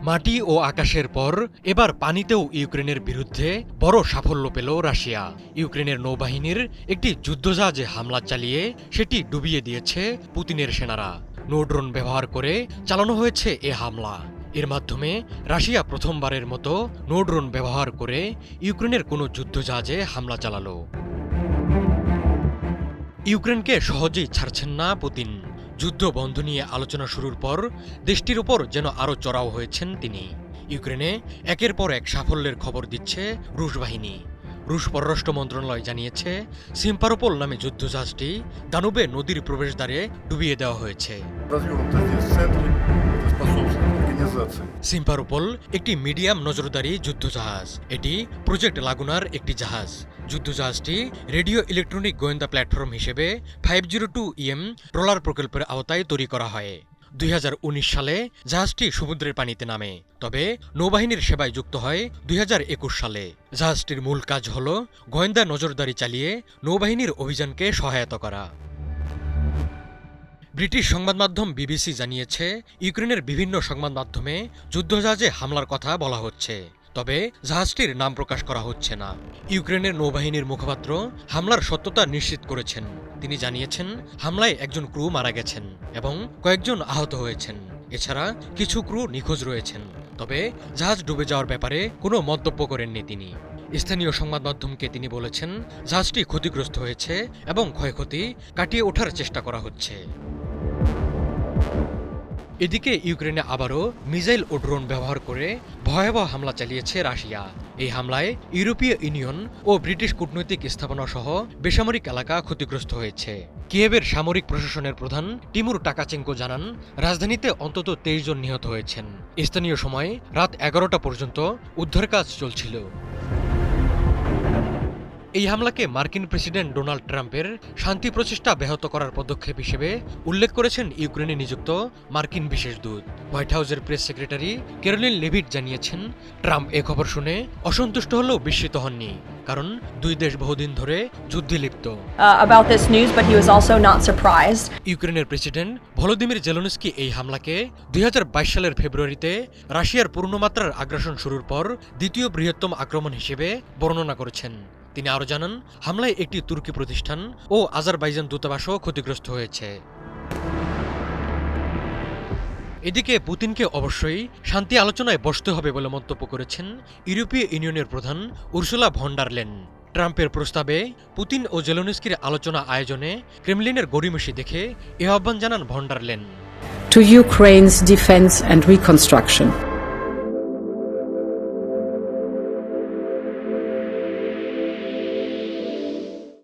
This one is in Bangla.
মাটি ও আকাশের পর এবার পানিতেও ইউক্রেনের বিরুদ্ধে বড় সাফল্য পেল রাশিয়া। ইউক্রেনের নৌবাহিনীর একটি যুদ্ধজাহাজে হামলা চালিয়ে সেটি ডুবিয়ে দিয়েছে পুতিনের সেনারা। নো ড্রোন ব্যবহার করে চালানো হয়েছে এ হামলা। এর মাধ্যমে রাশিয়া প্রথমবারের মতো নো ড্রোন ব্যবহার করে ইউক্রেনের কোনো যুদ্ধজাহাজে হামলা চালালো। ইউক্রেনকে সহজেই ছাড়ছেন না পুতিন। যুদ্ধ বন্ধ নিয়ে আলোচনা শুরুর পর দেশটির ওপর যেন আরও চড়াও হয়েছেন তিনি। ইউক্রেনে একের পর এক সাফল্যের খবর দিচ্ছে রুশ বাহিনী। রুশ পররাষ্ট্র মন্ত্রণালয় জানিয়েছে, সিম্ফারোপোল নামে যুদ্ধজাহাজটি দানুবে নদীর প্রবেশদ্বারে ডুবিয়ে দেওয়া হয়েছে। সিম্ফারোপোল একটি মিডিয়াম নজরদারি যুদ্ধজাহাজ। এটি প্রজেক্ট লাগুনার একটি জাহাজ। যুদ্ধজাহাজটি রেডিও ইলেকট্রনিক গোয়েন্দা প্ল্যাটফর্ম হিসেবে 502EM ট্রলার প্রকল্পের আওতায় তৈরি করা হয়। 2019 সালে জাহাজটি সমুদ্রের পানিতে নামে, তবে নৌবাহিনীর সেবায় যুক্ত হয় 2021 সালে। জাহাজটির মূল কাজ হল গোয়েন্দা নজরদারি চালিয়ে নৌবাহিনীর অভিযানকে সহায়তা করা। ব্রিটিশ সংবাদ মাধ্যম বিবিসি জানিয়েছে, ইউক্রেনের বিভিন্ন সংবাদ মাধ্যমে যুদ্ধজাহাজে হামলার কথা বলা হচ্ছে, তবে জাহাজটির নাম প্রকাশ করা হচ্ছে না। ইউক্রেনের নৌবাহিনীর মুখপাত্র হামলার সত্যতা নিশ্চিত করেছেন। তিনি জানিয়েছেন, হামলায় একজন ক্রু মারা গেছেন এবং কয়েকজন আহত হয়েছেন। এছাড়া কিছু ক্রু নিখোঁজ রয়েছেন, তবে জাহাজ ডুবে যাওয়ার ব্যাপারে কোনো মন্তব্য করেননি তিনি। স্থানীয় সংবাদ মাধ্যমকে তিনি বলেছেন, জাহাজটি ক্ষতিগ্রস্ত হয়েছে এবং ক্ষয়ক্ষতি কাটিয়ে ওঠার চেষ্টা করা হচ্ছে। এদিকে ইউক্রেনে আবারও মিসাইল ও ড্রোন ব্যবহার করে ভয়াবহ হামলা চালিয়েছে রাশিয়া। এই হামলায় ইউরোপীয় ইউনিয়ন ও ব্রিটিশ কূটনৈতিক স্থাপনা সহ বেসামরিক এলাকা ক্ষতিগ্রস্ত হয়েছে। কিয়েভের সামরিক প্রশাসনের প্রধান টিমুর টাকাচেঙ্কো জানান, রাজধানীতে অন্তত 23 জন নিহত হয়েছেন। স্থানীয় সময় রাত 11টা পর্যন্ত উদ্ধার কাজ চলছিল। এই হামলাকে মার্কিন প্রেসিডেন্ট ডোনাল্ড ট্রাম্পের শান্তি প্রচেষ্টা ব্যাহত করার পদক্ষেপ হিসেবে উল্লেখ করেছেন ইউক্রেনে নিযুক্ত মার্কিন বিশেষ দূত। হোয়াইট হাউসের প্রেস সেক্রেটারি ক্যারোলিন লেভিট জানিয়েছেন, ট্রাম্প এ খবর শুনে অসন্তুষ্ট হলেও বিস্মিত হননি, কারণ দুই দেশ বহুদিন ধরে যুদ্ধে লিপ্ত। ইউক্রেনের প্রেসিডেন্ট ভলোদিমির জেলেনস্কি এই হামলাকে 2022 সালের ফেব্রুয়ারিতে রাশিয়ার পূর্ণমাত্রার আগ্রাসন শুরুর পর দ্বিতীয় বৃহত্তম আক্রমণ হিসেবে বর্ণনা করেছেন। তিনি আরও জানান, হামলায় একটি তুর্কি প্রতিষ্ঠান ও আজারবাইজান দূতাবাসও ক্ষতিগ্রস্ত হয়েছে। এদিকে পুতিনকে অবশ্যই শান্তি আলোচনায় বসতে হবে বলে মন্তব্য করেছেন ইউরোপীয় ইউনিয়নের প্রধান উর্সুলা ভন ডার লেয়েন। ট্রাম্পের প্রস্তাবে পুতিন ও জেলেনস্কির আলোচনা আয়োজনে ক্রেমলিনের গড়িমসি দেখে এ আহ্বান জানান von der Leyen. To Ukraine's defense and reconstruction.